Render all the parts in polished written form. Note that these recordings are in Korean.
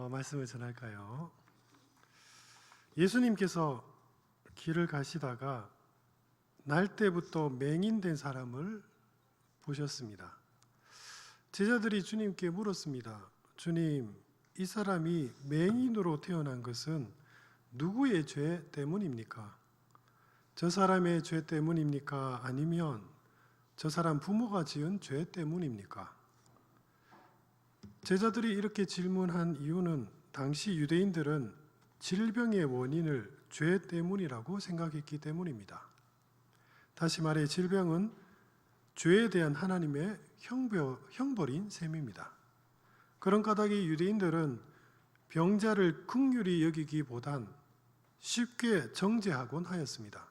말씀을 전할까요? 예수님께서 길을 가시다가 날 때부터 맹인된 사람을 보셨습니다. 제자들이 주님께 물었습니다. 주님, 이 사람이 맹인으로 태어난 것은 누구의 죄 때문입니까? 저 사람의 죄 때문입니까? 아니면 저 사람 부모가 지은 죄 때문입니까? 제자들이 이렇게 질문한 이유는 당시 유대인들은 질병의 원인을 죄 때문이라고 생각했기 때문입니다. 다시 말해 질병은 죄에 대한 하나님의 형벌인 셈입니다. 그런 까닭에 유대인들은 병자를 긍휼히 여기기보단 쉽게 정죄하곤 하였습니다.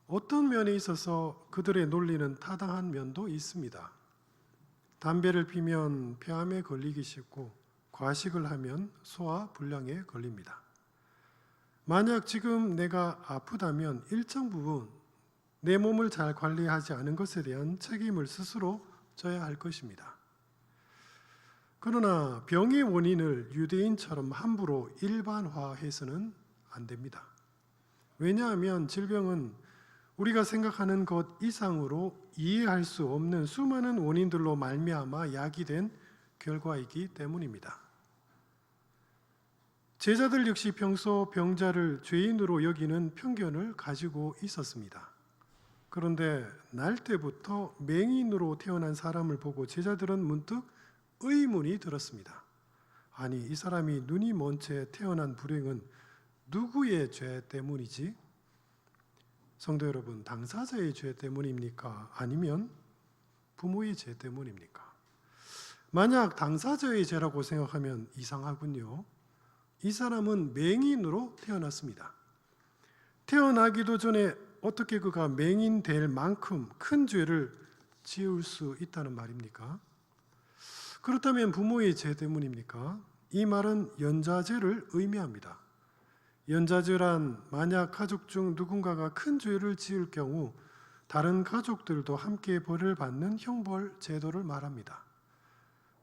어떤 면에 있어서 그들의 논리는 타당한 면도 있습니다. 담배를 피면 폐암에 걸리기 쉽고 과식을 하면 소화 불량에 걸립니다. 만약 지금 내가 아프다면 일정 부분 내 몸을 잘 관리하지 않은 것에 대한 책임을 스스로 져야 할 것입니다. 그러나 병의 원인을 유대인처럼 함부로 일반화해서는 안 됩니다. 왜냐하면 질병은 우리가 생각하는 것 이상으로 이해할 수 없는 수많은 원인들로 말미암아 야기된 결과이기 때문입니다. 제자들 역시 평소 병자를 죄인으로 여기는 편견을 가지고 있었습니다. 그런데 날 때부터 맹인으로 태어난 사람을 보고 제자들은 문득 의문이 들었습니다. 아니, 이 사람이 눈이 먼 채 태어난 불행은 누구의 죄 때문이지? 성도 여러분, 당사자의 죄 때문입니까? 아니면 부모의 죄 때문입니까? 만약 당사자의 죄라고 생각하면 이상하군요. 이 사람은 맹인으로 태어났습니다. 태어나기도 전에 어떻게 그가 맹인 될 만큼 큰 죄를 지을 수 있다는 말입니까? 그렇다면 부모의 죄 때문입니까? 이 말은 연좌죄를 의미합니다. 연좌죄란 만약 가족 중 누군가가 큰 죄를 지을 경우 다른 가족들도 함께 벌을 받는 형벌 제도를 말합니다.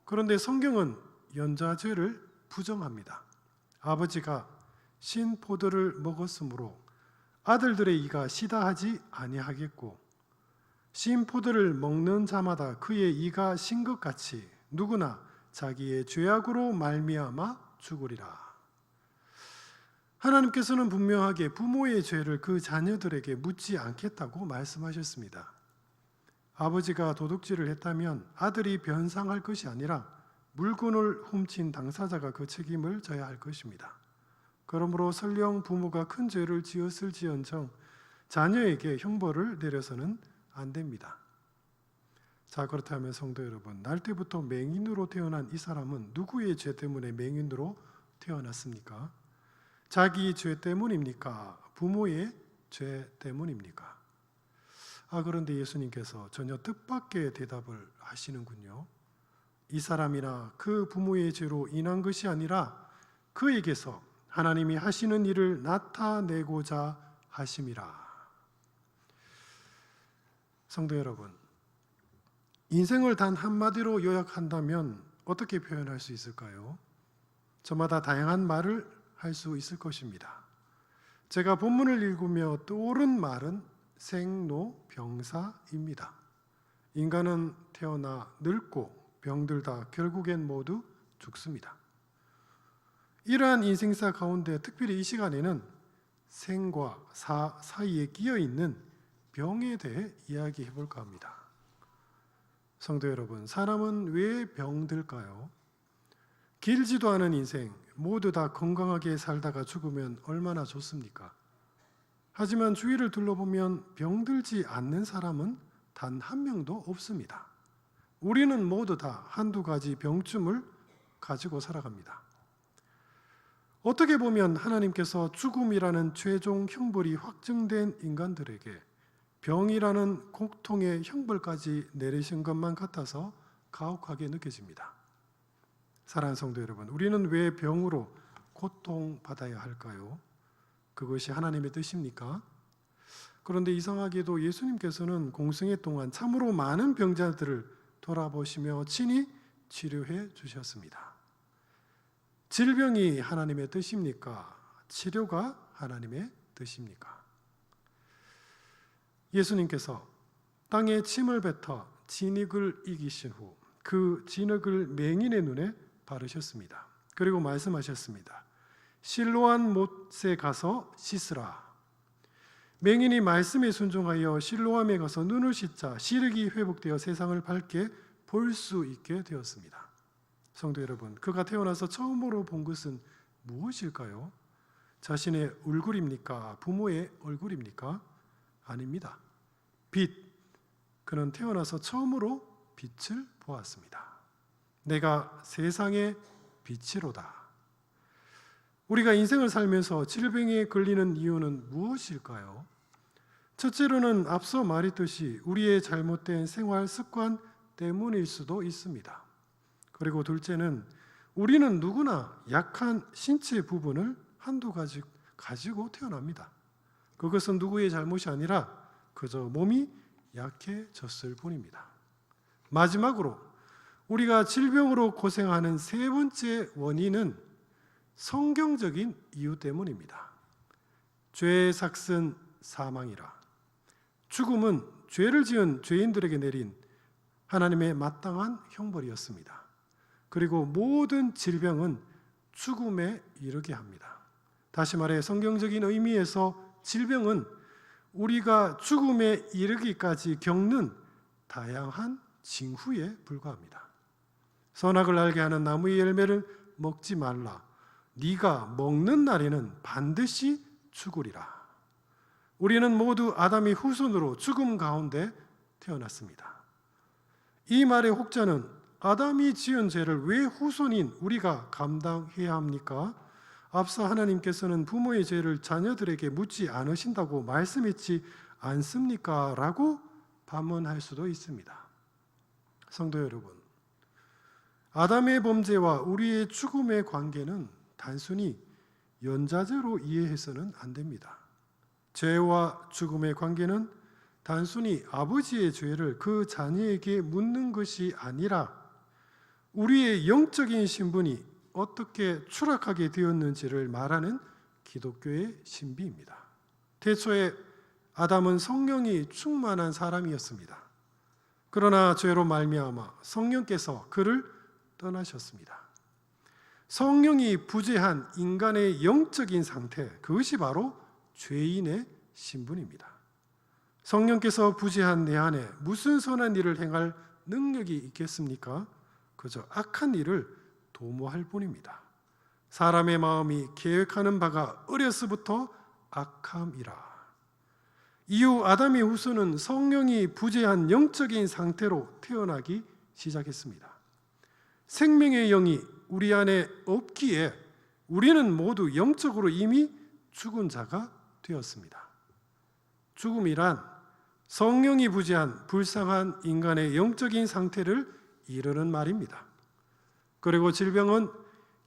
그런데 성경은 연좌죄를 부정합니다. 아버지가 신 포도를 먹었으므로 아들들의 이가 시다하지 아니하겠고 신 포도를 먹는 자마다 그의 이가 신 것 같이 누구나 자기의 죄악으로 말미암아 죽으리라. 하나님께서는 분명하게 부모의 죄를 그 자녀들에게 묻지 않겠다고 말씀하셨습니다. 아버지가 도둑질을 했다면 아들이 변상할 것이 아니라 물건을 훔친 당사자가 그 책임을 져야 할 것입니다. 그러므로 설령 부모가 큰 죄를 지었을지언정 자녀에게 형벌을 내려서는 안 됩니다. 자, 그렇다면 성도 여러분, 날 때부터 맹인으로 태어난 이 사람은 누구의 죄 때문에 맹인으로 태어났습니까? 자기 죄 때문입니까? 부모의 죄 때문입니까? 그런데 예수님께서 전혀 뜻밖의 대답을 하시는군요. 이 사람이나 그 부모의 죄로 인한 것이 아니라 그에게서 하나님이 하시는 일을 나타내고자 하심이라. 성도 여러분, 인생을 단 한마디로 요약한다면 어떻게 표현할 수 있을까요? 저마다 다양한 말을 할 수 있을 것입니다. 제가 본문을 읽으며 떠오른 말은 생로병사입니다. 인간은 태어나 늙고 병들다 결국엔 모두 죽습니다. 이러한 인생사 가운데 특별히 이 시간에는 생과 사 사이에 끼어 있는 병에 대해 이야기해 볼까 합니다. 성도 여러분, 사람은 왜 병들까요? 길지도 않은 인생 모두 다 건강하게 살다가 죽으면 얼마나 좋습니까? 하지만 주위를 둘러보면 병들지 않는 사람은 단 한 명도 없습니다. 우리는 모두 다 한두 가지 병쯤을 가지고 살아갑니다. 어떻게 보면 하나님께서 죽음이라는 최종 형벌이 확정된 인간들에게 병이라는 고통의 형벌까지 내리신 것만 같아서 가혹하게 느껴집니다. 사랑하는 성도 여러분, 우리는 왜 병으로 고통받아야 할까요? 그것이 하나님의 뜻입니까? 그런데 이상하게도 예수님께서는 공생애 동안 참으로 많은 병자들을 돌아보시며 친히 치료해 주셨습니다. 질병이 하나님의 뜻입니까? 치료가 하나님의 뜻입니까? 예수님께서 땅에 침을 뱉어 진흙을 이기신 후 그 진흙을 맹인의 눈에 바르셨습니다. 그리고 말씀하셨습니다. 실로암 못에 가서 씻으라. 맹인이 말씀에 순종하여 실로암에 가서 눈을 씻자 시력이 회복되어 세상을 밝게 볼 수 있게 되었습니다. 성도 여러분, 그가 태어나서 처음으로 본 것은 무엇일까요? 자신의 얼굴입니까? 부모의 얼굴입니까? 아닙니다. 빛. 그는 태어나서 처음으로 빛을 보았습니다. 내가 세상의 빛이로다. 우리가 인생을 살면서 질병에 걸리는 이유는 무엇일까요? 첫째로는 앞서 말했듯이 우리의 잘못된 생활 습관 때문일 수도 있습니다. 그리고 둘째는 우리는 누구나 약한 신체 부분을 한두 가지 가지고 태어납니다. 그것은 누구의 잘못이 아니라 그저 몸이 약해졌을 뿐입니다. 마지막으로 우리가 질병으로 고생하는 세 번째 원인은 성경적인 이유 때문입니다. 죄의 삭은 사망이라. 죽음은 죄를 지은 죄인들에게 내린 하나님의 마땅한 형벌이었습니다. 그리고 모든 질병은 죽음에 이르게 합니다. 다시 말해 성경적인 의미에서 질병은 우리가 죽음에 이르기까지 겪는 다양한 징후에 불과합니다. 선악을 알게 하는 나무의 열매를 먹지 말라. 네가 먹는 날에는 반드시 죽으리라. 우리는 모두 아담의 후손으로 죽음 가운데 태어났습니다. 이 말의 혹자는 아담이 지은 죄를 왜 후손인 우리가 감당해야 합니까? 앞서 하나님께서는 부모의 죄를 자녀들에게 묻지 않으신다고 말씀했지 않습니까? 라고 반문할 수도 있습니다. 성도 여러분, 아담의 범죄와 우리의 죽음의 관계는 단순히 연좌제로 이해해서는 안 됩니다. 죄와 죽음의 관계는 단순히 아버지의 죄를 그 자녀에게 묻는 것이 아니라 우리의 영적인 신분이 어떻게 추락하게 되었는지를 말하는 기독교의 신비입니다. 태초에 아담은 성령이 충만한 사람이었습니다. 그러나 죄로 말미암아 성령께서 그를 떠나셨습니다. 성령이 부재한 인간의 영적인 상태, 그것이 바로 죄인의 신분입니다. 성령께서 부재한 내 안에 무슨 선한 일을 행할 능력이 있겠습니까? 그저 악한 일을 도모할 뿐입니다. 사람의 마음이 계획하는 바가 어려서부터 악함이라. 이후 아담의 후손은 성령이 부재한 영적인 상태로 태어나기 시작했습니다. 생명의 영이 우리 안에 없기에 우리는 모두 영적으로 이미 죽은 자가 되었습니다. 죽음이란 성령이 부재한 불쌍한 인간의 영적인 상태를 이르는 말입니다. 그리고 질병은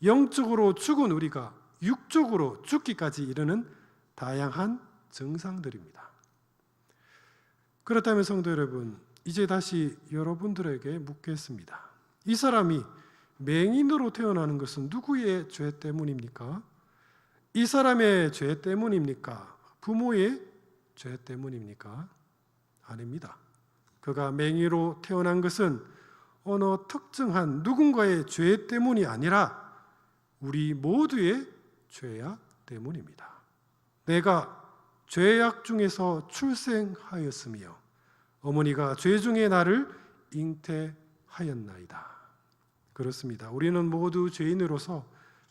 영적으로 죽은 우리가 육적으로 죽기까지 이르는 다양한 증상들입니다. 그렇다면 성도 여러분, 이제 다시 여러분들에게 묻겠습니다. 이 사람이 맹인으로 태어나는 것은 누구의 죄 때문입니까? 이 사람의 죄 때문입니까? 부모의 죄 때문입니까? 아닙니다. 그가 맹인으로 태어난 것은 어느 특정한 누군가의 죄 때문이 아니라 우리 모두의 죄악 때문입니다. 내가 죄악 중에서 출생하였으며 어머니가 죄 중에 나를 잉태하였나이다. 그렇습니다. 우리는 모두 죄인으로서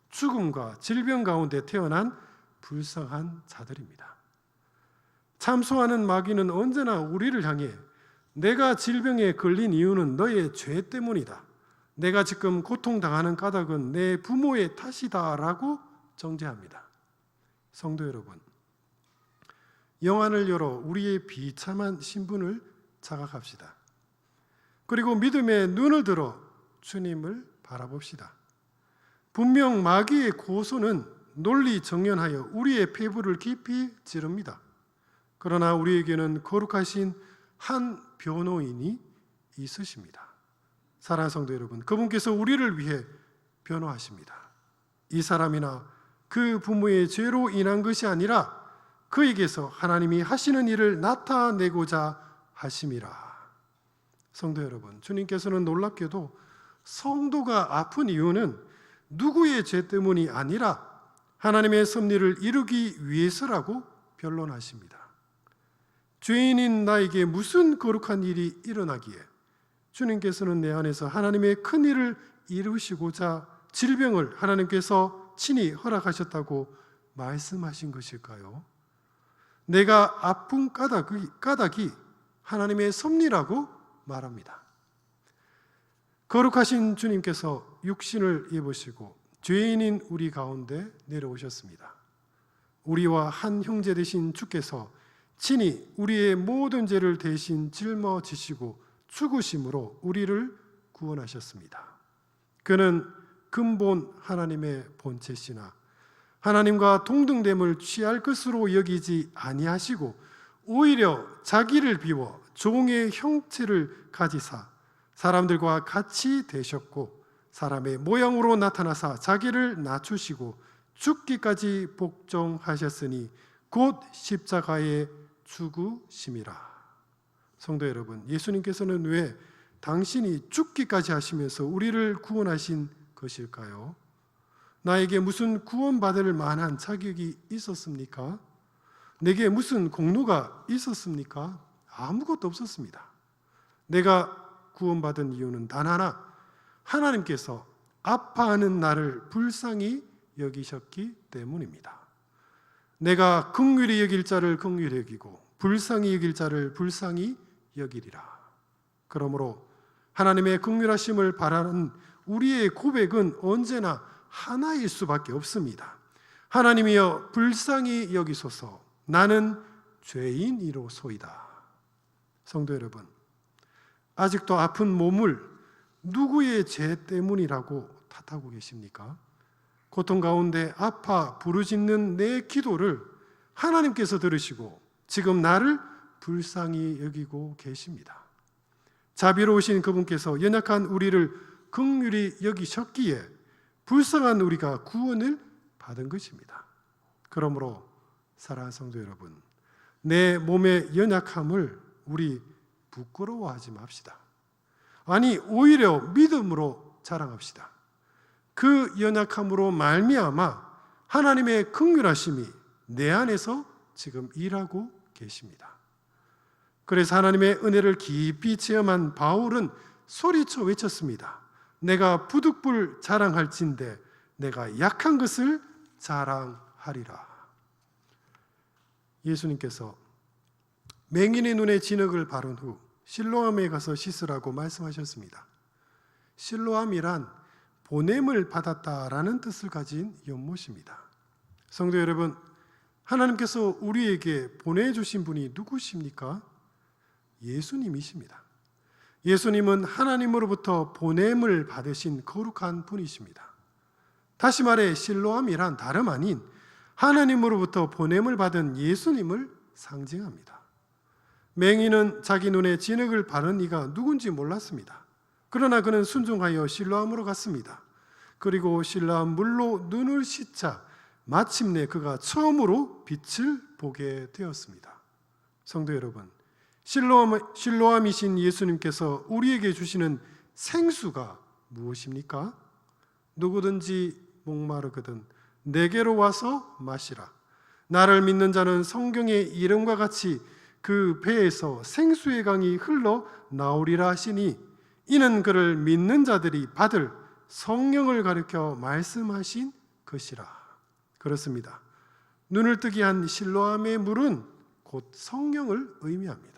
죽음과 질병 가운데 태어난 불쌍한 자들입니다. 참소하는 마귀는 언제나 우리를 향해 내가 질병에 걸린 이유는 너의 죄 때문이다. 내가 지금 고통당하는 까닭은 내 부모의 탓이다라고 정죄합니다. 성도 여러분, 영안을 열어 우리의 비참한 신분을 자각합시다. 그리고 믿음의 눈을 들어 주님을 바라봅시다. 분명 마귀의 고소는 논리 정연하여 우리의 폐부를 깊이 찌릅니다. 그러나 우리에게는 거룩하신 한 변호인이 있으십니다. 사랑하는 성도 여러분, 그분께서 우리를 위해 변호하십니다. 이 사람이나 그 부모의 죄로 인한 것이 아니라 그에게서 하나님이 하시는 일을 나타내고자 하심이라. 성도 여러분, 주님께서는 놀랍게도 성도가 아픈 이유는 누구의 죄 때문이 아니라 하나님의 섭리를 이루기 위해서라고 변론하십니다. 죄인인 나에게 무슨 거룩한 일이 일어나기에 주님께서는 내 안에서 하나님의 큰 일을 이루시고자 질병을 하나님께서 친히 허락하셨다고 말씀하신 것일까요? 내가 아픈 까닭이 하나님의 섭리라고 말합니다. 거룩하신 주님께서 육신을 입으시고 죄인인 우리 가운데 내려오셨습니다. 우리와 한 형제 되신 주께서 친히 우리의 모든 죄를 대신 짊어지시고 죽으심으로 우리를 구원하셨습니다. 그는 근본 하나님의 본체시나 하나님과 동등됨을 취할 것으로 여기지 아니하시고 오히려 자기를 비워 종의 형체를 가지사 사람들과 같이 되셨고 사람의 모양으로 나타나사 자기를 낮추시고 죽기까지 복종하셨으니 곧 십자가에 죽으심이라. 성도 여러분, 예수님께서는 왜 당신이 죽기까지 하시면서 우리를 구원하신 것일까요? 나에게 무슨 구원받을 만한 자격이 있었습니까? 내게 무슨 공로가 있었습니까? 아무것도 없었습니다. 내가 구원받은 이유는 단 하나, 하나님께서 아파하는 나를 불쌍히 여기셨기 때문입니다. 내가 긍휼히 여길 자를 긍휼히 여기고 불쌍히 여길 자를 불쌍히 여기리라. 그러므로 하나님의 긍휼하심을 바라는 우리의 고백은 언제나 하나일 수밖에 없습니다. 하나님이여 불쌍히 여기소서, 나는 죄인이로소이다. 성도 여러분, 아직도 아픈 몸을 누구의 죄 때문이라고 탓하고 계십니까? 고통 가운데 아파 부르짖는 내 기도를 하나님께서 들으시고 지금 나를 불쌍히 여기고 계십니다. 자비로우신 그분께서 연약한 우리를 긍휼히 여기셨기에 불쌍한 우리가 구원을 받은 것입니다. 그러므로 사랑하는 성도 여러분, 내 몸의 연약함을 우리 부끄러워하지 맙시다. 아니, 오히려 믿음으로 자랑합시다. 그 연약함으로 말미암아 하나님의 긍휼하심이 내 안에서 지금 일하고 계십니다. 그래서 하나님의 은혜를 깊이 체험한 바울은 소리쳐 외쳤습니다. 내가 부득불 자랑할진대 내가 약한 것을 자랑하리라. 예수님께서 맹인의 눈에 진흙을 바른 후 실로암에 가서 씻으라고 말씀하셨습니다. 실로암이란 보냄을 받았다라는 뜻을 가진 연못입니다. 성도 여러분, 하나님께서 우리에게 보내주신 분이 누구십니까? 예수님이십니다. 예수님은 하나님으로부터 보냄을 받으신 거룩한 분이십니다. 다시 말해 실로암이란 다름 아닌 하나님으로부터 보냄을 받은 예수님을 상징합니다. 맹인은 자기 눈에 진흙을 바른 이가 누군지 몰랐습니다. 그러나 그는 순종하여 실로암으로 갔습니다. 그리고 실로암 물로 눈을 씻자 마침내 그가 처음으로 빛을 보게 되었습니다. 성도 여러분, 실로암이신 예수님께서 우리에게 주시는 생수가 무엇입니까? 누구든지 목마르거든 내게로 와서 마시라. 나를 믿는 자는 성경의 이름과 같이 그 배에서 생수의 강이 흘러 나오리라 하시니 이는 그를 믿는 자들이 받을 성령을 가리켜 말씀하신 것이라. 그렇습니다. 눈을 뜨게 한 실로암의 물은 곧 성령을 의미합니다.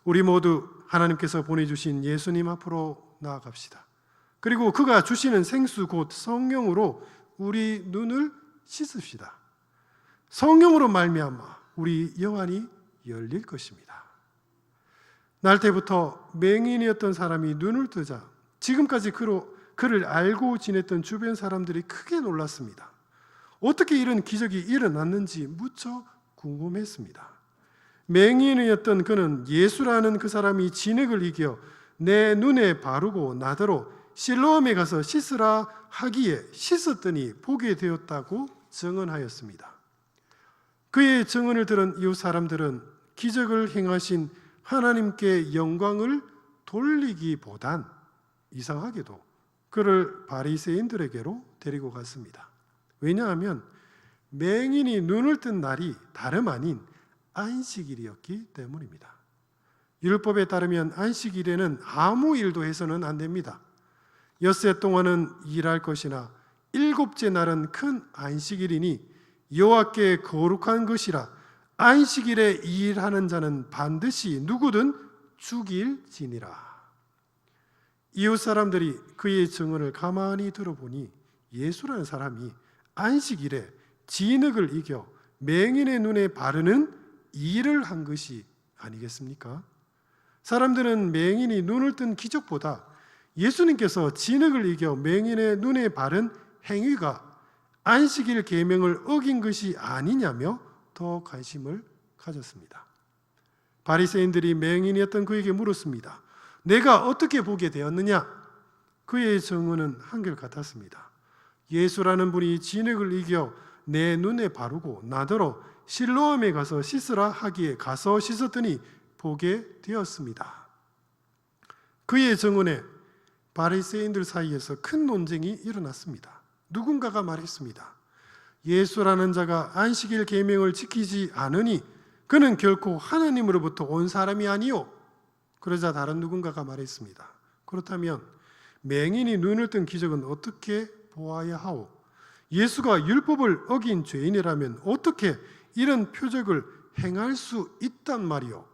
우리 모두 하나님께서 보내주신 예수님 앞으로 나아갑시다. 그리고 그가 주시는 생수 곧 성령으로 우리 눈을 씻읍시다. 성령으로 말미암아 우리 영안이 열릴 것입니다. 날 때부터 맹인이었던 사람이 눈을 뜨자 지금까지 그를 알고 지냈던 주변 사람들이 크게 놀랐습니다. 어떻게 이런 기적이 일어났는지 무척 궁금했습니다. 맹인이었던 그는 예수라는 그 사람이 진흙을 이겨 내 눈에 바르고 나더러 실로암에 가서 씻으라 하기에 씻었더니 보게 되었다고 증언하였습니다. 그의 증언을 들은 이웃 사람들은 기적을 행하신 하나님께 영광을 돌리기보단 이상하게도 그를 바리새인들에게로 데리고 갔습니다. 왜냐하면 맹인이 눈을 뜬 날이 다름 아닌 안식일이었기 때문입니다. 율법에 따르면 안식일에는 아무 일도 해서는 안 됩니다. 엿새 동안은 일할 것이나 일곱째 날은 큰 안식일이니 여호와께 거룩한 것이라 안식일에 일하는 자는 반드시 누구든 죽일지니라. 이웃 사람들이 그의 증언을 가만히 들어보니 예수라는 사람이 안식일에 진흙을 이겨 맹인의 눈에 바르는 일을 한 것이 아니겠습니까? 사람들은 맹인이 눈을 뜬 기적보다 예수님께서 진흙을 이겨 맹인의 눈에 바른 행위가 안식일 계명을 어긴 것이 아니냐며 더 관심을 가졌습니다. 바리새인들이 맹인이었던 그에게 물었습니다. 내가 어떻게 보게 되었느냐? 그의 증언은 한결같았습니다. 예수라는 분이 진흙을 이겨 내 눈에 바르고 나더러 실로암에 가서 씻으라 하기에 가서 씻었더니 보게 되었습니다. 그의 증언에 바리새인들 사이에서 큰 논쟁이 일어났습니다. 누군가가 말했습니다. 예수라는 자가 안식일 계명을 지키지 않으니 그는 결코 하나님으로부터 온 사람이 아니요. 그러자 다른 누군가가 말했습니다. 그렇다면 맹인이 눈을 뜬 기적은 어떻게 보아야 하오? 예수가 율법을 어긴 죄인이라면 어떻게 이런 표적을 행할 수 있단 말이오?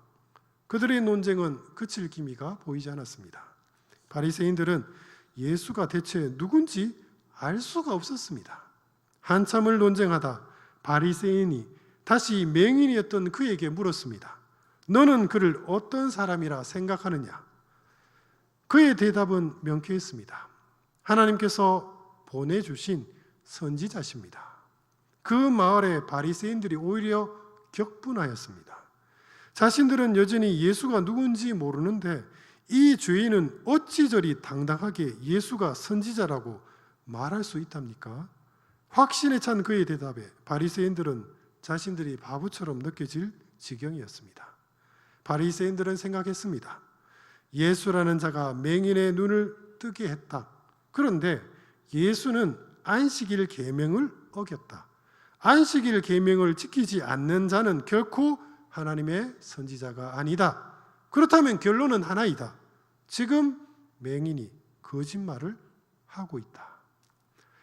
그들의 논쟁은 그칠 기미가 보이지 않았습니다. 바리새인들은 예수가 대체 누군지 알 수가 없었습니다. 한참을 논쟁하다 바리새인이 다시 맹인이었던 그에게 물었습니다. 너는 그를 어떤 사람이라 생각하느냐? 그의 대답은 명쾌했습니다. 하나님께서 보내주신 선지자십니다. 그 마을의 바리새인들이 오히려 격분하였습니다. 자신들은 여전히 예수가 누군지 모르는데 이 죄인은 어찌 저리 당당하게 예수가 선지자라고 말할 수 있답니까? 확신에 찬 그의 대답에 바리새인들은 자신들이 바보처럼 느껴질 지경이었습니다. 바리새인들은 생각했습니다. 예수라는 자가 맹인의 눈을 뜨게 했다. 그런데 예수는 안식일 계명을 어겼다. 안식일 계명을 지키지 않는 자는 결코 하나님의 선지자가 아니다. 그렇다면 결론은 하나이다. 지금 맹인이 거짓말을 하고 있다.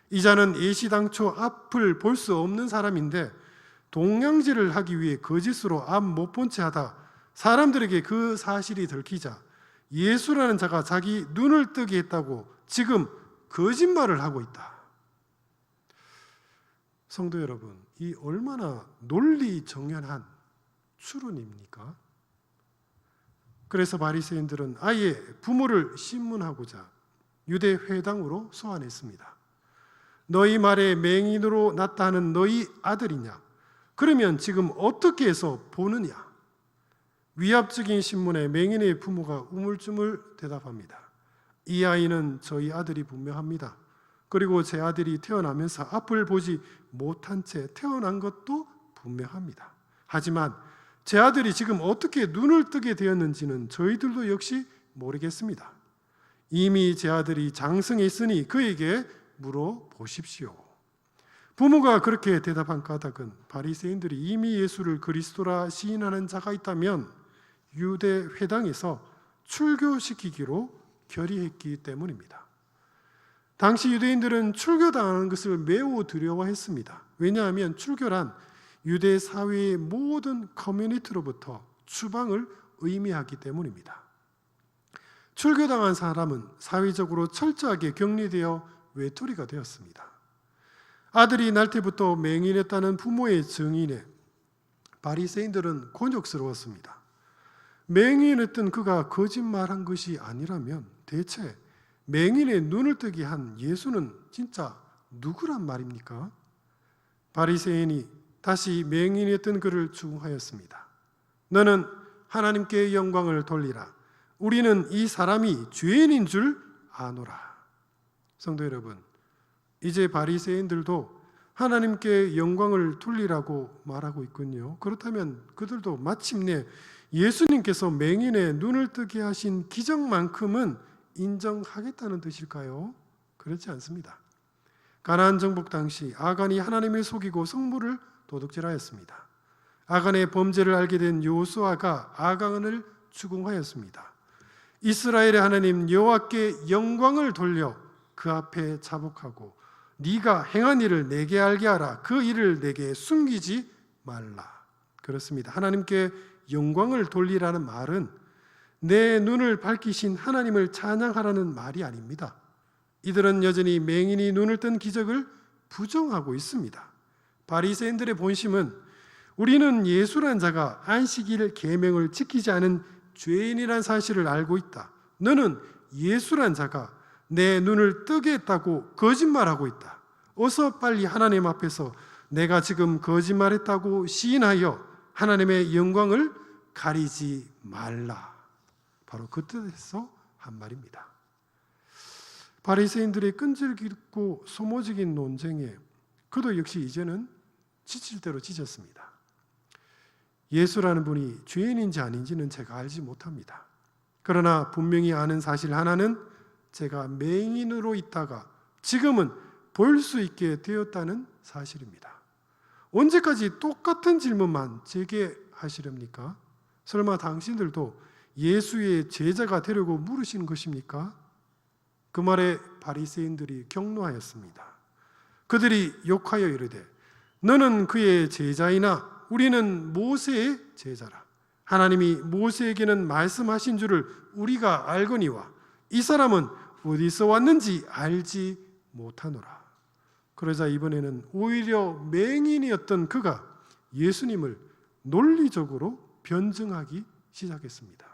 이 자는 예시당초 앞을 볼 수 없는 사람인데 동냥질을 하기 위해 거짓으로 앞 못 본 채 하다 사람들에게 그 사실이 들키자 예수라는 자가 자기 눈을 뜨게 했다고 지금 거짓말을 하고 있다. 성도 여러분, 이 얼마나 논리 정연한 추론입니까? 그래서 바리새인들은 아예 부모를 신문하고자 유대 회당으로 소환했습니다. 너희 말에 맹인으로 났다 하는 너희 아들이냐? 그러면 지금 어떻게 해서 보느냐? 위압적인 신문에 맹인의 부모가 우물쭈물 대답합니다. 이 아이는 저희 아들이 분명합니다. 그리고 제 아들이 태어나면서 앞을 보지 못한 채 태어난 것도 분명합니다. 하지만 제 아들이 지금 어떻게 눈을 뜨게 되었는지는 저희들도 역시 모르겠습니다. 이미 제 아들이 장성했으니 그에게 물어보십시오. 부모가 그렇게 대답한 까닭은 바리새인들이 이미 예수를 그리스도라 시인하는 자가 있다면 유대 회당에서 출교시키기로 결의했기 때문입니다. 당시 유대인들은 출교당하는 것을 매우 두려워했습니다. 왜냐하면 출교란 유대 사회의 모든 커뮤니티로부터 추방을 의미하기 때문입니다. 출교당한 사람은 사회적으로 철저하게 격리되어 외톨이가 되었습니다. 아들이 날 때부터 맹인했다는 부모의 증인에 바리새인들은 곤욕스러웠습니다. 맹인했던 그가 거짓말한 것이 아니라면 대체 맹인의 눈을 뜨게 한 예수는 진짜 누구란 말입니까? 바리새인이 다시 맹인이었던 그를 추궁하였습니다. 너는 하나님께 영광을 돌리라. 우리는 이 사람이 죄인인 줄 아노라. 성도 여러분, 이제 바리새인들도 하나님께 영광을 돌리라고 말하고 있군요. 그렇다면 그들도 마침내 예수님께서 맹인의 눈을 뜨게 하신 기적만큼은 인정하겠다는 뜻일까요? 그렇지 않습니다. 가나안 정복 당시 아간이 하나님을 속이고 성물을 도둑질하였습니다. 아간의 범죄를 알게 된 여호수아가 아간을 추궁하였습니다. 이스라엘의 하나님 여호와께 영광을 돌려 그 앞에 자복하고 네가 행한 일을 내게 알게 하라. 그 일을 내게 숨기지 말라. 그렇습니다. 하나님께 영광을 돌리라는 말은 내 눈을 밝히신 하나님을 찬양하라는 말이 아닙니다. 이들은 여전히 맹인이 눈을 뜬 기적을 부정하고 있습니다. 바리새인들의 본심은 우리는 예수란 자가 안식일 계명을 지키지 않은 죄인이란 사실을 알고 있다. 너는 예수란 자가 내 눈을 뜨게 했다고 거짓말하고 있다. 어서 빨리 하나님 앞에서 내가 지금 거짓말했다고 시인하여 하나님의 영광을 가리지 말라. 바로 그 뜻에서 한 말입니다. 바리새인들의 끈질기고 소모적인 논쟁에 그도 역시 이제는 지칠 대로 지쳤습니다. 예수라는 분이 죄인인지 아닌지는 제가 알지 못합니다. 그러나 분명히 아는 사실 하나는 제가 맹인으로 있다가 지금은 볼 수 있게 되었다는 사실입니다. 언제까지 똑같은 질문만 제게 하시렵니까? 설마 당신들도 예수의 제자가 되려고 물으신 것입니까? 그 말에 바리새인들이 격노하였습니다. 그들이 욕하여 이르되 너는 그의 제자이나 우리는 모세의 제자라. 하나님이 모세에게는 말씀하신 줄을 우리가 알거니와 이 사람은 어디서 왔는지 알지 못하노라. 그러자 이번에는 오히려 맹인이었던 그가 예수님을 논리적으로 변증하기 시작했습니다.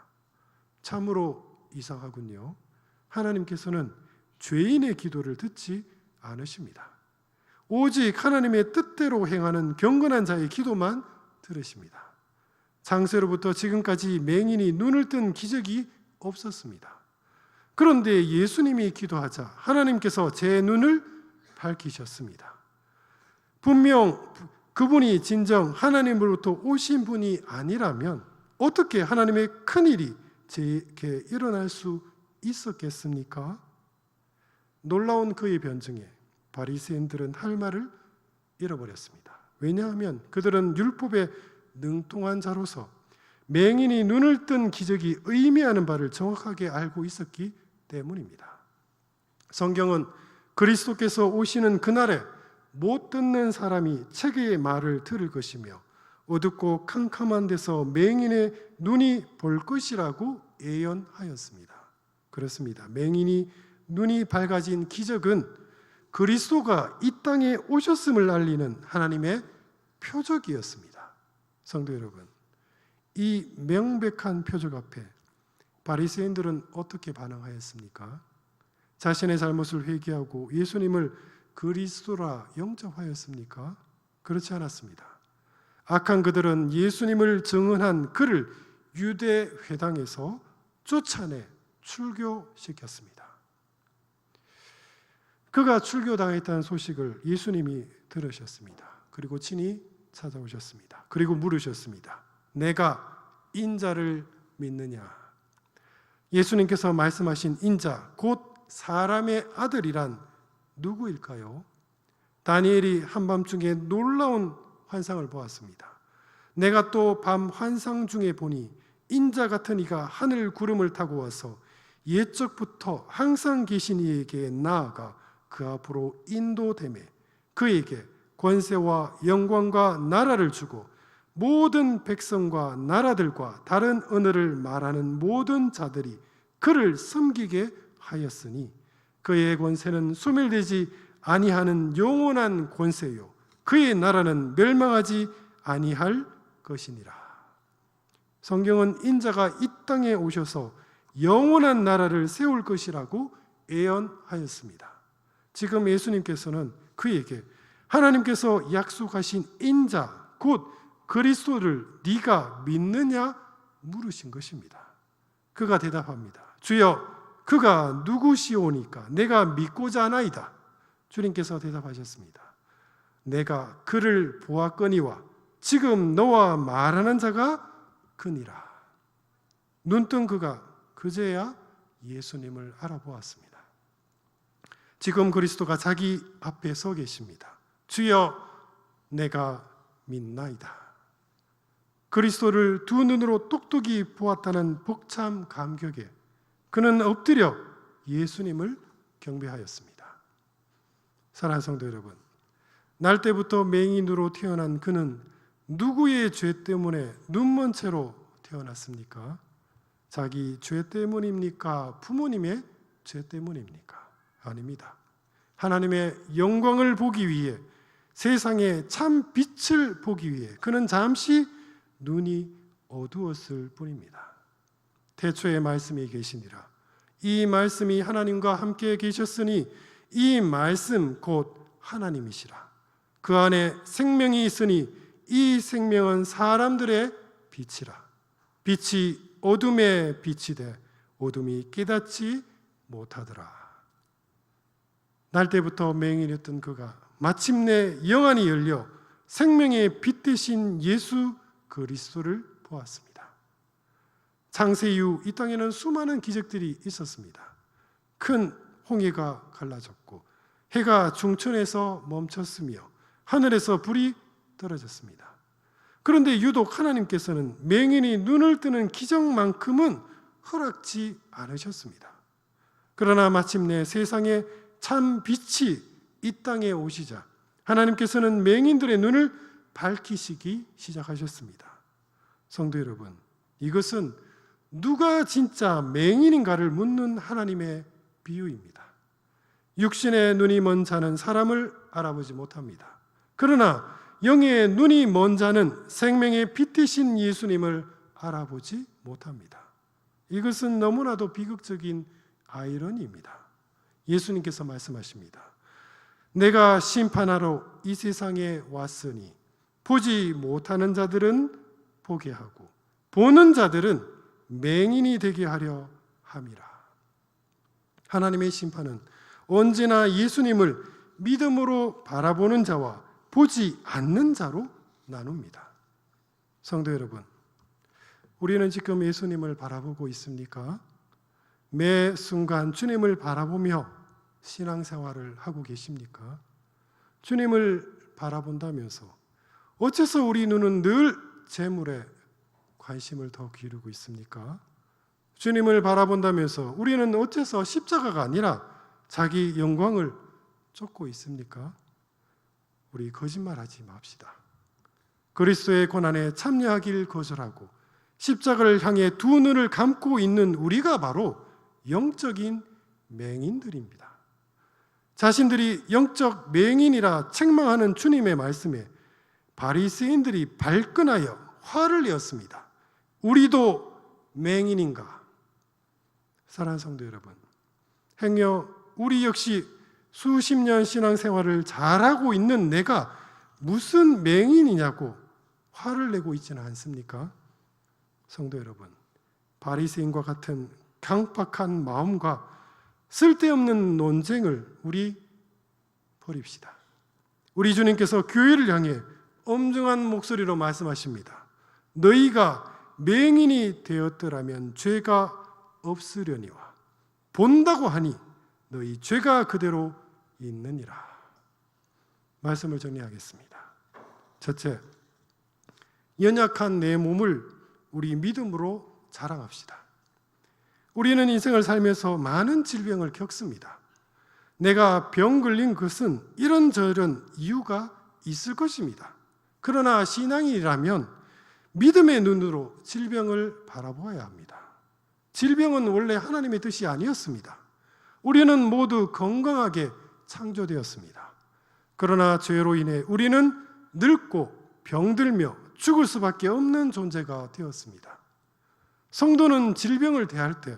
참으로 이상하군요. 하나님께서는 죄인의 기도를 듣지 않으십니다. 오직 하나님의 뜻대로 행하는 경건한 자의 기도만 들으십니다. 창세로부터 지금까지 맹인이 눈을 뜬 기적이 없었습니다. 그런데 예수님이 기도하자 하나님께서 제 눈을 밝히셨습니다. 분명 그분이 진정 하나님으로부터 오신 분이 아니라면 어떻게 하나님의 큰일이 제게 일어날 수 있었겠습니까? 놀라운 그의 변증에 바리새인들은 할 말을 잃어버렸습니다. 왜냐하면 그들은 율법에 능통한 자로서 맹인이 눈을 뜬 기적이 의미하는 바를 정확하게 알고 있었기 때문입니다. 성경은 그리스도께서 오시는 그날에 못 듣는 사람이 책의 말을 들을 것이며 어둡고 캄캄한 데서 맹인의 눈이 볼 것이라고 예언하였습니다. 그렇습니다. 맹인이 눈이 밝아진 기적은 그리스도가 이 땅에 오셨음을 알리는 하나님의 표적이었습니다. 성도 여러분, 이 명백한 표적 앞에 바리새인들은 어떻게 반응하였습니까? 자신의 잘못을 회개하고 예수님을 그리스도라 영접하였습니까? 그렇지 않았습니다. 악한 그들은 예수님을 증언한 그를 유대 회당에서 쫓아내 출교시켰습니다. 그가 출교당했다는 소식을 예수님이 들으셨습니다. 그리고 친히 찾아오셨습니다. 그리고 물으셨습니다. 내가 인자를 믿느냐? 예수님께서 말씀하신 인자, 곧 사람의 아들이란 누구일까요? 다니엘이 한밤중에 놀라운 환상을 보았습니다. 내가 또 밤 환상 중에 보니 인자 같은 이가 하늘 구름을 타고 와서 옛적부터 항상 계신 이에게 나아가 그 앞으로 인도되매 그에게 권세와 영광과 나라를 주고 모든 백성과 나라들과 다른 언어를 말하는 모든 자들이 그를 섬기게 하였으니 그의 권세는 소멸되지 아니하는 영원한 권세요 그의 나라는 멸망하지 아니할 것이니라. 성경은 인자가 이 땅에 오셔서 영원한 나라를 세울 것이라고 예언하였습니다. 지금 예수님께서는 그에게 하나님께서 약속하신 인자 곧 그리스도를 네가 믿느냐 물으신 것입니다. 그가 대답합니다. 주여 그가 누구시오니까 내가 믿고자 하나이다. 주님께서 대답하셨습니다. 내가 그를 보았거니와 지금 너와 말하는 자가 그니라. 눈뜬 그가 그제야 예수님을 알아보았습니다. 지금 그리스도가 자기 앞에 서 계십니다. 주여, 내가 믿나이다. 그리스도를 두 눈으로 똑똑히 보았다는 복참 감격에 그는 엎드려 예수님을 경배하였습니다. 사랑하는 성도 여러분, 날 때부터 맹인으로 태어난 그는 누구의 죄 때문에 눈먼 채로 태어났습니까? 자기 죄 때문입니까? 부모님의 죄 때문입니까? 아닙니다. 하나님의 영광을 보기 위해, 세상의 참 빛을 보기 위해 그는 잠시 눈이 어두웠을 뿐입니다. 태초에 말씀이 계시니라. 이 말씀이 하나님과 함께 계셨으니 이 말씀 곧 하나님이시라. 그 안에 생명이 있으니 이 생명은 사람들의 빛이라. 빛이 어둠에 빛이 돼 어둠이 깨닫지 못하더라. 날 때부터 맹인이었던 그가 마침내 영안이 열려 생명의 빛 되신 예수 그리스도를 보았습니다. 창세 이후 이 땅에는 수많은 기적들이 있었습니다. 큰 홍해가 갈라졌고 해가 중천에서 멈췄으며 하늘에서 불이 떨어졌습니다. 그런데 유독 하나님께서는 맹인이 눈을 뜨는 기적만큼은 허락지 않으셨습니다. 그러나 마침내 세상에 참 빛이 이 땅에 오시자 하나님께서는 맹인들의 눈을 밝히시기 시작하셨습니다. 성도 여러분, 이것은 누가 진짜 맹인인가를 묻는 하나님의 비유입니다. 육신의 눈이 먼 자는 사람을 알아보지 못합니다. 그러나 영의 눈이 먼 자는 생명의 빛 되신 예수님을 알아보지 못합니다. 이것은 너무나도 비극적인 아이러니입니다. 예수님께서 말씀하십니다. 내가 심판하러 이 세상에 왔으니 보지 못하는 자들은 보게 하고 보는 자들은 맹인이 되게 하려 함이라. 하나님의 심판은 언제나 예수님을 믿음으로 바라보는 자와 보지 않는 자로 나눕니다. 성도 여러분, 우리는 지금 예수님을 바라보고 있습니까? 매 순간 주님을 바라보며 신앙생활을 하고 계십니까? 주님을 바라본다면서 어째서 우리 눈은 늘 재물에 관심을 더 기울이고 있습니까? 주님을 바라본다면서 우리는 어째서 십자가가 아니라 자기 영광을 쫓고 있습니까? 우리 거짓말하지 맙시다. 그리스도의 고난에 참여하길 거절하고 십자가를 향해 두 눈을 감고 있는 우리가 바로 영적인 맹인들입니다. 자신들이 영적 맹인이라 책망하는 주님의 말씀에 바리새인들이 발끈하여 화를 내었습니다. 우리도 맹인인가? 사랑하는 성도 여러분, 행여 우리 역시 수십 년 신앙생활을 잘하고 있는 내가 무슨 맹인이냐고 화를 내고 있지는 않습니까? 성도 여러분, 바리새인과 같은 강팍한 마음과 쓸데없는 논쟁을 우리 버립시다. 우리 주님께서 교회를 향해 엄중한 목소리로 말씀하십니다. 너희가 맹인이 되었더라면 죄가 없으려니와 본다고 하니 너희 죄가 그대로 있느니라. 말씀을 정리하겠습니다. 첫째, 연약한 내 몸을 우리 믿음으로 자랑합시다. 우리는 인생을 살면서 많은 질병을 겪습니다. 내가 병 걸린 것은 이런저런 이유가 있을 것입니다. 그러나 신앙이라면 믿음의 눈으로 질병을 바라보아야 합니다. 질병은 원래 하나님의 뜻이 아니었습니다. 우리는 모두 건강하게 창조되었습니다. 그러나 죄로 인해 우리는 늙고 병들며 죽을 수밖에 없는 존재가 되었습니다. 성도는 질병을 대할 때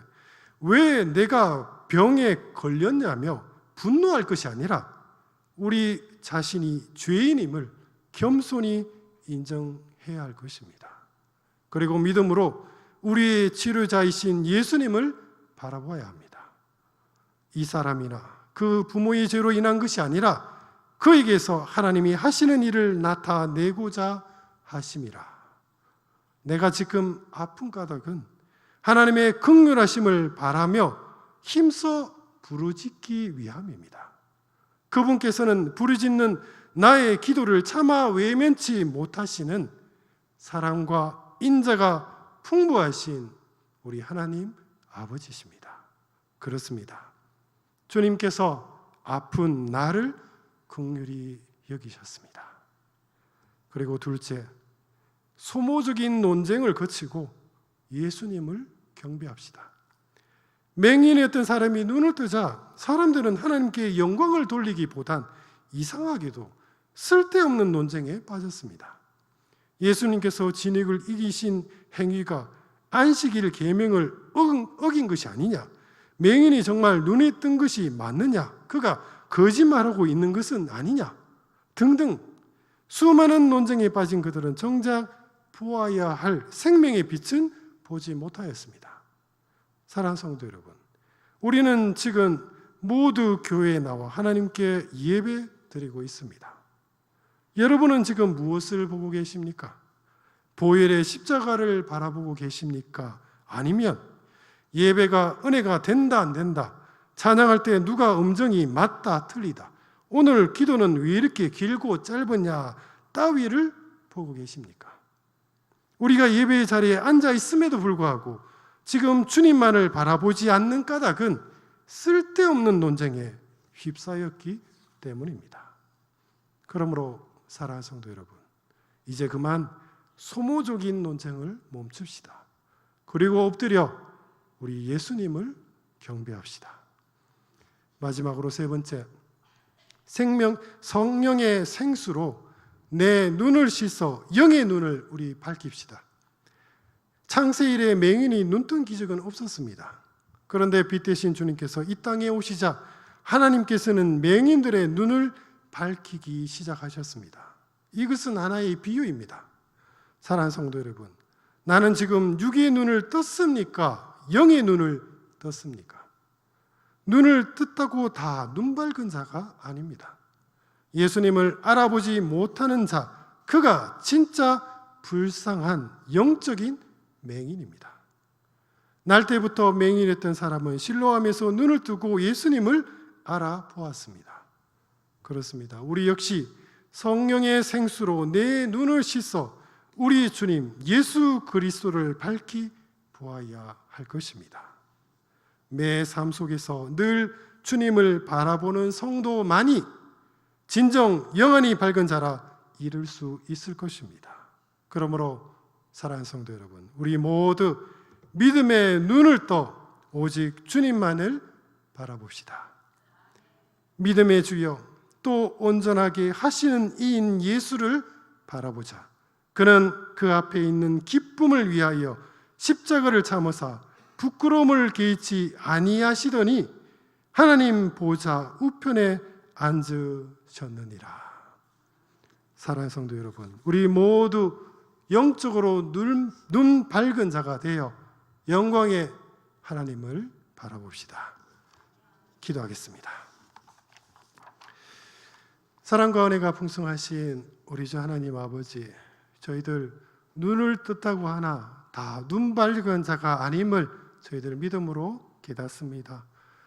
왜 내가 병에 걸렸냐며 분노할 것이 아니라 우리 자신이 죄인임을 겸손히 인정해야 할 것입니다. 그리고 믿음으로 우리의 치료자이신 예수님을 바라봐야 합니다. 이 사람이나 그 부모의 죄로 인한 것이 아니라 그에게서 하나님이 하시는 일을 나타내고자 하심이라. 내가 지금 아픈 까닭은 하나님의 긍휼하심을 바라며 힘써 부르짖기 위함입니다. 그분께서는 부르짖는 나의 기도를 차마 외면치 못하시는 사랑과 인자가 풍부하신 우리 하나님 아버지십니다. 그렇습니다. 주님께서 아픈 나를 긍휼히 여기셨습니다. 그리고 둘째, 소모적인 논쟁을 거치고 예수님을 경배합시다. 맹인이었던 사람이 눈을 뜨자 사람들은 하나님께 영광을 돌리기보단 이상하게도 쓸데없는 논쟁에 빠졌습니다. 예수님께서 진흙을 이기신 행위가 안식일 계명을 어긴 것이 아니냐? 맹인이 정말 눈에 뜬 것이 맞느냐? 그가 거짓말하고 있는 것은 아니냐? 등등 수많은 논쟁에 빠진 그들은 정작 보아야 할 생명의 빛은 보지 못하였습니다. 사랑하는 성도 여러분, 우리는 지금 모두 교회에 나와 하나님께 예배 드리고 있습니다. 여러분은 지금 무엇을 보고 계십니까? 보혈의 십자가를 바라보고 계십니까? 아니면 예배가 은혜가 된다 안 된다, 찬양할 때 누가 음정이 맞다 틀리다, 오늘 기도는 왜 이렇게 길고 짧으냐 따위를 보고 계십니까? 우리가 예배의 자리에 앉아 있음에도 불구하고 지금 주님만을 바라보지 않는 까닭은 쓸데없는 논쟁에 휩싸였기 때문입니다. 그러므로 사랑하는 성도 여러분, 이제 그만 소모적인 논쟁을 멈춥시다. 그리고 엎드려 우리 예수님을 경배합시다. 마지막으로 세 번째, 성령의 생수로 내 눈을 씻어 영의 눈을 우리 밝힙시다. 창세 이래 맹인이 눈뜬 기적은 없었습니다. 그런데 빛 대신 주님께서 이 땅에 오시자 하나님께서는 맹인들의 눈을 밝히기 시작하셨습니다. 이것은 하나의 비유입니다. 사랑하는 성도 여러분, 나는 지금 육의 눈을 떴습니까? 영의 눈을 떴습니까? 눈을 떴다고 다 눈 밝은 자가 아닙니다. 예수님을 알아보지 못하는 자, 그가 진짜 불쌍한 영적인 맹인입니다. 날 때부터 맹인이었던 사람은 실로암에서 눈을 뜨고 예수님을 알아보았습니다. 그렇습니다. 우리 역시 성령의 생수로 내 눈을 씻어 우리 주님 예수 그리스도를 밝히 보아야 할 것입니다. 매 삶 속에서 늘 주님을 바라보는 성도만이 진정 영원히 밝은 자라 이룰 수 있을 것입니다. 그러므로 사랑하는 성도 여러분, 우리 모두 믿음의 눈을 떠 오직 주님만을 바라봅시다. 믿음의 주여, 또 온전하게 하시는 이인 예수를 바라보자. 그는 그 앞에 있는 기쁨을 위하여 십자가를 참으사 부끄러움을 개의치 아니하시더니 하나님 보좌 우편에 앉으셨느니라. 사랑하는 성도 여러분, 우리 모두 영적으로 눈 밝은 자가 되어 영광의 하나님을 바라봅시다. 기도하겠습니다. 사랑과 은혜가 풍성하신 우리 주 하나님 아버지, 저희들 눈을 떴다고 하나 다 눈 밝은 자가 아님을 저희들 믿음으로 깨닫습니다.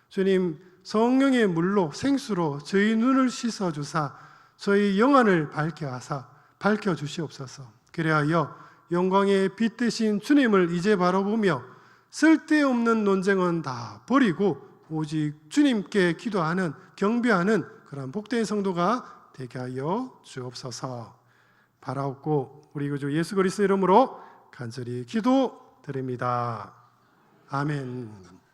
주님, 성령의 물로 생수로 저희 눈을 씻어주사 저희 영안을 밝게 하사 밝혀주시옵소서. 그리하여 영광의 빛 되신 주님을 이제 바라보며 쓸데없는 논쟁은 다 버리고 오직 주님께 기도하는 경배하는 그런 복된 성도가 되게 하여 주옵소서. 바라옵고 우리 구주 예수 그리스도 이름으로 간절히 기도드립니다. 아멘.